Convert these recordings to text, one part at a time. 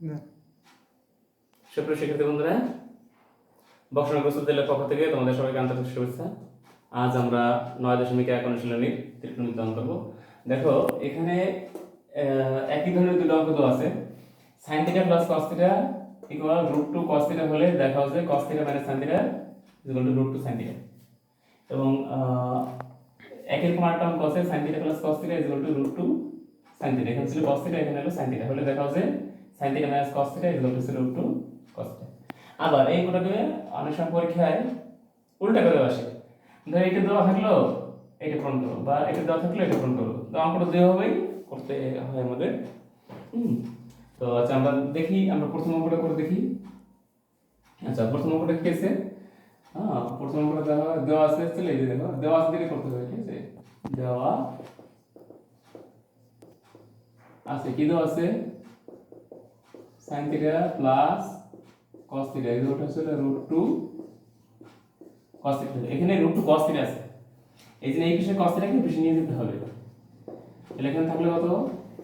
না। সুপ্রিয় শিক্ষার্থী বন্ধুরা, বক্সনগর বিশ্ববিদ্যালয়ের পক্ষ থেকে তোমাদের সবাইকে আন্তরিক শুভেচ্ছা। আজ আমরা 9.1 অনুশীলনীর ত্রিকোণমিতি অঙ্ক করব। দেখো এখানে একই ধরনের দুটো অঙ্ক দেওয়া আছে। sin θ plus cos θ equal √2 cos θ হলে দেখা হচ্ছে cos θ minus sin θ equal to √2 sin θ। এবং একই রকম আরেকটা অঙ্ক আছে sin θ plus cos θ equal to √2 sin θ। এখানে ছিল cos θ, এখানে হলো sin θ, হলে দেখা হচ্ছে sin θ minus cos θ equal to √2 cos θ। আবার এই গোটাকে অনেক সময় পরীক্ষায় উল্টা করে আসে, ধর এটা দেওয়া থাকলো এটা পূরণ করো, বা এটা দেওয়া থাকলো এটা পূরণ করো, তো অঙ্কটা দুইভাবেই করতে হয় আমাদের। তো আচ্ছা আমরা দেখি, আমরা প্রথম অঙ্কটা করে দেখি। আচ্ছা প্রথম অঙ্কটা কি আছে? প্রথম অঙ্কটা দেওয়া আছে, চলে এই যে দেখো দেওয়া আছে দিকে করতে হবে, ঠিক আছে? দেওয়া আছে, কি দেওয়া আছে? sin θ plus cos θ equal to হচ্ছে √2 cos θ। এখানে √2 cos θ আছে, এই জন্য এই পিছে cos θ কে পিছে নিয়ে যেতে হবে। তাহলে এখানে থাকলে কত?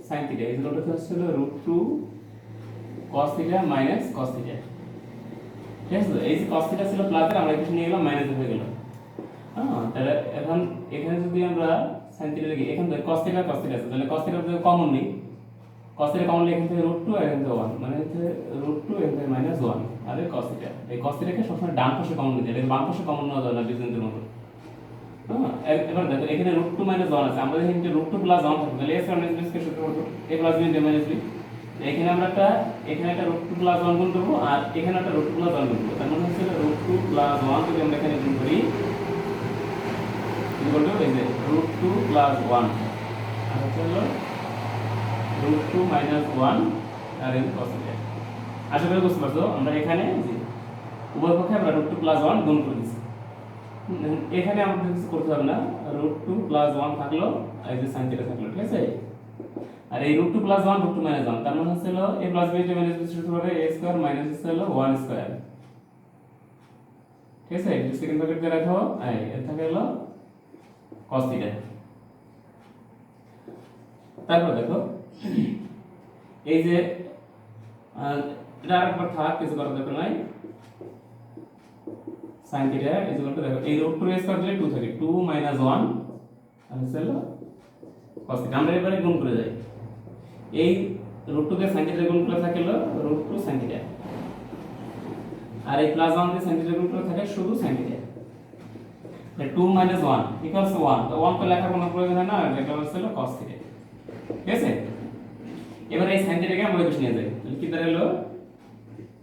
sin θ ইকুয়াল টু হচ্ছে √2 cos θ মাইনাস cos θ। ঠিক আছে, এই যে cos θ ছিল প্লাসের, আমরা পিছে নিয়ে গেলাম মাইনাস হয়ে গেল। তাহলে এখন এখানে যদি আমরা sin θ লিখি, এখানে cos θ আছে, তাহলে cos θ কমন নেই, cos θ কমন এখান থেকে √2 আর এখান থেকে 1, মানে হচ্ছে √2 এখান থেকে -1 আর এই cos θ। এই cos θ কে সবসময় ডান পাশে কমন নিতে, এটা বাম পাশে কমন নেওয়া যায় না ডিজেন্টের মতো। এবার দেখো এখানে √2 -1 আছে, আমরা এখানে √2 + 1 থাকবে, তাহলে s - b কে সূত্র করব a + b - b। এখানে আমরা এখানে একটা √2 + 1 গুণ করব, আর এখানে একটা √2 + 1 গুণ করব, তার মানে হচ্ছে √2 + 1 যদি আমরা এখানে গুণ করি কি করব? এই যে √2 + 1 আর হচ্ছে √2 - 1 আর এই cos θ। আশা করি বুঝতে পারছো, আমরা এখানে যে উভয় পক্ষে আমরা √2 + 1 গুণ করে দিয়েছি। এখানে আমাদের কিছু করতে হবে না, √2 + 1 থাকলো, এই যে sin θ থাকলো, ঠিক আছে? আর এই √2 + 1 √2 - 1, তার মানে হচ্ছে a + b - b সূত্র হবে a² - 1²। ঠিক আছে, এটা সেকেন্ড ব্র্যাকেট দিয়ে রাখো, এই এর থাকে হলো cos θ। তারপর দেখো এই যে এটা আরেকবার থাক, কিছু করার দরকার নাই। sin θ ইকুয়াল টু, দেখো এই √2 এর স্কয়ার দিলে 2 থাকে, 2 - 1 আর হচ্ছে হলো cos θ। আমরা এবারে গুণ করে যাই, এই √2 কে sin θ গুণ করে থাকে হলো √2 sin θ, আর এই +1 দিয়ে sin θ গুণ করে থাকে শুধু sin θ। তাহলে 2 - 1 = 1, তো 1 তো লেখার কোনো প্রয়োজন হয় না, লেখা হচ্ছে হলো cos θ। ঠিক আছে, এবারে এই sin θ কে আমরা বসে নিয়ে যাই, তাহলে কি দাঁড়ালো?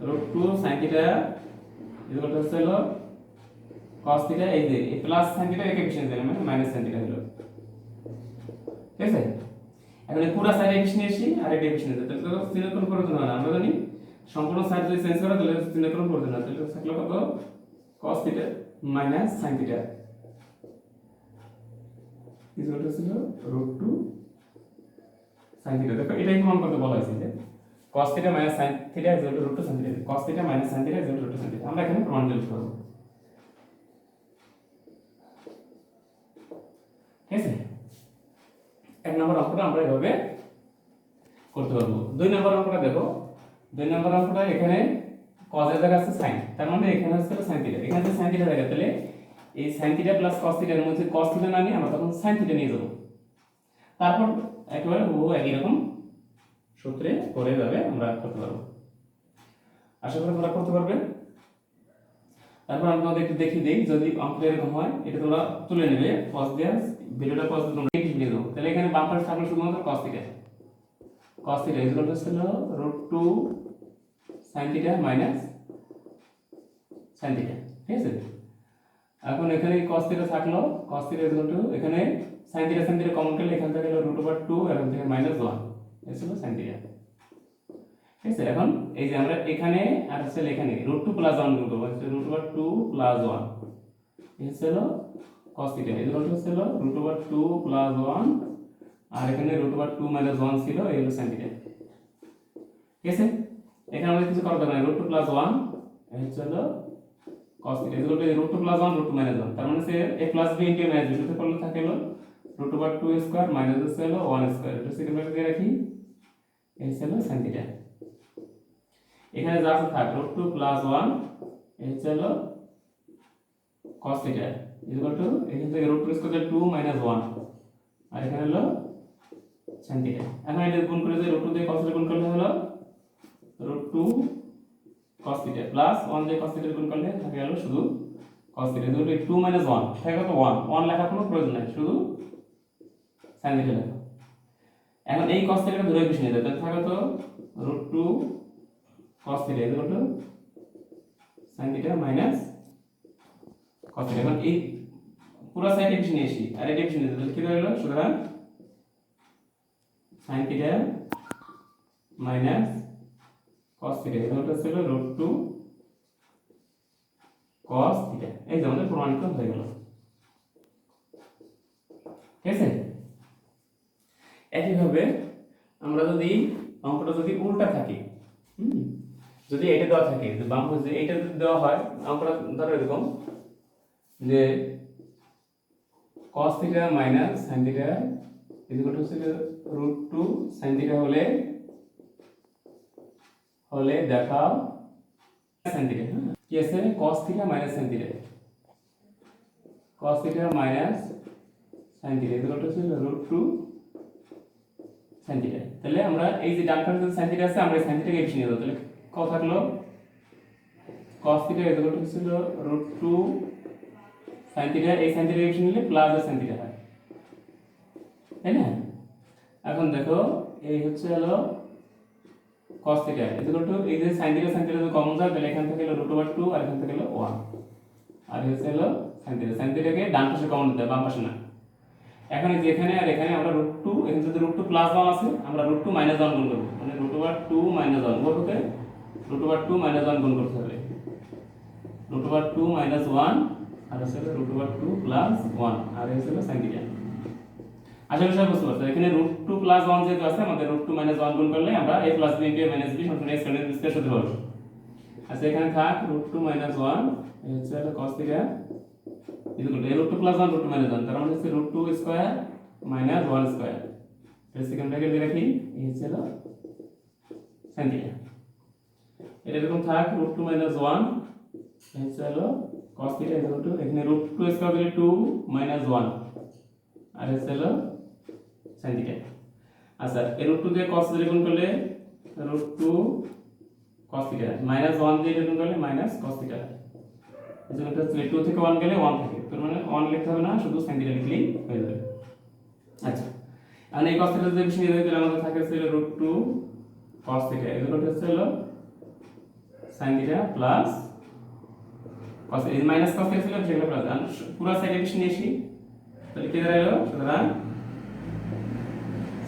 √2 sin θ ইকুয়াল টু হচ্ছে হলো cos θ, এই যে এই প্লাস sin θ একে পিছনে দিলাম, মানে মাইনাস sin θ হলো। ঠিক আছে, এখন এই পুরো সাইড একে পিছনে আসি আর এটা পিছনে যাই, তাহলে তো চিহ্নকরণ প্রয়োজন হয় না। আমরা জানি সম্পূর্ণ সাইড যদি চেঞ্জ করা তাহলে চিহ্নকরণ প্রয়োজন হয়, তাহলে থাকলো কত? cos θ minus sin θ equal to ছিল √2 sin θ। দেখো এটাই প্রমাণ করতে বলা হয়েছে যে cos θ minus sin θ equal to √2 sin θ, cos θ minus sin θ equal to √2 sin θ। আমরা এখানে প্রমাণ দিতে পারবো। ঠিক আছে, এক নম্বর অঙ্কটা আমরা এভাবে করতে পারবো। দুই নম্বর অঙ্কটা দেখো, দুই নম্বর অঙ্কটা এখানে cos এর জায়গায় আছে sin, তার মানে এখানে হচ্ছে sin θ, এখানে যে sin θ জায়গা, তাহলে এই sin θ প্লাস cos θ এর মধ্যে cos θ না নিয়ে আমরা তখন sin θ নিয়ে যাব। তারপর একেবারে ও একই রকম সূত্রে করে যাবে, আমরা করতে পারবো। আশা করি তোমরা করতে পারবে। তারপর আমি তোমাদের একটু দেখিয়ে দিই, যদি অঙ্কটা এরকম হয় এটা তোমরা তুলে নেবে, cos দিয়ে ভিডিওটা cos দিয়ে তোমরা ঠিক নিয়ে দাও, তাহলে এখানে বাম পাশে থাকলো শুধুমাত্র cos θ। cos θ ইকুয়াল টু হলো √2 sin θ মাইনাস sin θ। ঠিক আছে, এখন এখানে cos θ থাকলো, cos θ ইকুয়াল টু এখানে sin θ কমন করলে এখান থেকে হলো √2 আর এখান থেকে -1, এই ছিল sin θ। ঠিক আছে, এখন এই যে আমরা এখানে আর হচ্ছে এখানে √2 + 1 গুণ করব, হচ্ছে √2 + 1, এই হলো cos θ ইকুয়াল টু হচ্ছে √2 + 1 আর এখানে √2 - 1 ছিল, এই হলো sin θ। ঠিক আছে, এখানে আমাদের কিছু করার দরকার নেই, √2 + 1 এই হলো cos θ ইকুয়াল টু √2 + 1 √2 - 1, তার মানে সে a + b * a - b সূত্র করলে থাকে হলো √2² মাইনাস হচ্ছে হলো 1²। এটা সেকেন্ড ব্র্যাকেট দিয়ে রাখি, এই হলো sin θ। এখানে যা আছে থাক √2 প্লাস 1 এই হচ্ছে হলো cos থিটা ইকুয়াল টু এখান থেকে √2 স্কয়ার 2 মাইনাস 1 আর এখানে হলো sin থিটা। এখন এটা গুণ করে যে √2 দিয়ে cos থিটা গুণ করলে হলো √2 cos থিটা প্লাস 1 দিয়ে cos থিটা গুণ করলে থাকে হলো শুধু cos theta equal to 2 minus 1 থাকে কত 1 লেখার কোনো প্রয়োজন নাই, শুধু sin থিটা লেখা। এখন এই cos থিটাকে দূরে পিছিয়ে নিয়ে যাবে, থাকে তো √2 cos theta equal to sin theta minus cos theta. এখন এই পুরো সাইড ডিভিশন নিয়ে আসি আর এই ডিভিশন নিয়ে তাহলে কি হলো, সুতরাং sin theta minus cos theta equal to ছিল √2 cos থিটা। এই যে আমাদের প্রমাণিত হয়ে গেল, ঠিক আছে। একইভাবে আমরা যদি অঙ্কটা যদি উল্টা থাকে, যদি এটা দেওয়া থাকে যে বাম পাশে এইটা যদি দেওয়া হয়, অঙ্কটা ধরো এরকম যে cos theta minus sin theta equal to √2 sin theta হলে দেখাও sin থিটা। কি আছে cos theta minus sin theta, cos theta minus sin theta equal to √2 sin theta. তাহলে আমরা এই যে ডান পাশে যে sin থিটা আছে আমরা sin থিটাকে এপিছে নিয়ে যাব, তাহলে কত থাকলো cos theta equal to √2 sin theta, এই sin থিটা এপিছে নিলে প্লাস sin থিটা হয়, তাই না। এখন দেখো এই হচ্ছে হলো cos থিটা ইকুয়াল টু এই যে sin থিটা যদি কমন যায় তাহলে এখান থেকে হলো √2 আর এখান থেকে হলো 1 আর হচ্ছে হলো sin থিটাকে ডান পাশে কমন দিতে বাম পাশে না। এখন এই যে এখানে আর এখানে আমরা √2, এখানে যদি √2 প্লাস 1 আছে আমরা √2 মাইনাস 1 গুণ করব, মানে √2 মাইনাস 1 ওরতে √2 মাইনাস 1 গুণ করতে হবে, √2 মাইনাস 1 আর হচ্ছে √2 প্লাস 1 আর হচ্ছে sin থিটা। আশা করি সবাই বুঝতে পারছো। এখানে √2 প্লাস 1 যেহেতু আছে আমাদের √2 মাইনাস 1 গুণ করলে আমরা a plus b into a minus b সমান x স্কয়ার বিস্তার করতে পারবো। আচ্ছা এখানে থাক √2 মাইনাস 1 এই হচ্ছে হলো cos theta equal to √2 plus 1 √2 minus 1 তার মানে হচ্ছে √2 স্কয়ার মাইনাস 1 স্কয়ার, এর সেকেন্ড ব্র্যাকেট দিয়ে রাখি এই হচ্ছে হলো sin থিটা। এটা এরকম থাক √2 মাইনাস 1 এই হচ্ছে হলো cos থিটা ইকুয়াল টু এখানে √2 স্কয়ার দিলে 2 মাইনাস 1 আর হচ্ছে হলো sin থিটা। আচ্ছা এই √2 দিয়ে cos থিটা গুণ করলে √2 cos থিটা মাইনাস 1 দিয়ে গুণ করলে মাইনাস cos থিটা। এজন্য এটা 2 থেকে 1 গেলে 1 থাকে, তার মানে 1 লিখতে হবে না, শুধু sin থিটা লিখলেই হয়ে যাবে। আচ্ছা আর এই cos থিটা যদি বেশি নিয়ে যাই তাহলে আমাদের থাকে ছিল √2 cos থিটা ইকুয়াল টু হলো sin থিটা প্লাস cos এই মাইনাস cos থিটা ছিল সেগুলো প্লাস, আর পুরো সাইডে বেশি নিয়ে আসি তাহলে কি দাঁড়ালো, সুতরাং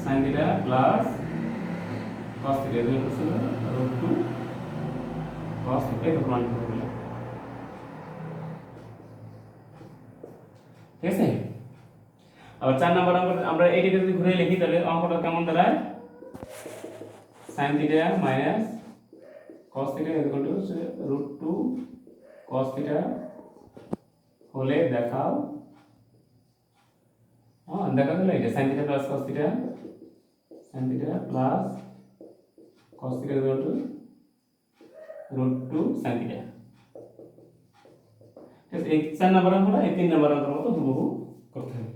sin theta plus cos theta equal to √2 cos theta এর প্রমাণ করে দিলাম, ঠিক আছে। আবার 4 নাম্বার অঙ্ক আমরা এইটাকে যদি ঘুরে লিখি তাহলে অঙ্কটা কেমন দাঁড়ায়, sin theta minus cos theta equal to √2 cos theta হলে দেখাও, দেখা গেল এটা sin theta plus cos theta, sin theta plus cos theta equal to √2 sin theta. ঠিক আছে, এই 4 নাম্বার অঙ্কটা এই 3 নাম্বার অঙ্কের মতো হুবহু করতে হবে।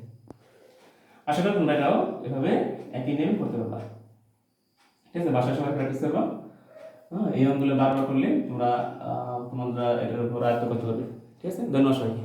আশা করি তোমরা এটাও এভাবে একই নিয়ম করতে পারবা, ঠিক আছে। বাসার সময় প্র্যাকটিস করবা, এই অঙ্কগুলো বারবার করলে তোমরা এটার উপর আয়ত্ত করতে পারবে, ঠিক আছে। ধন্যবাদ সবাইকে।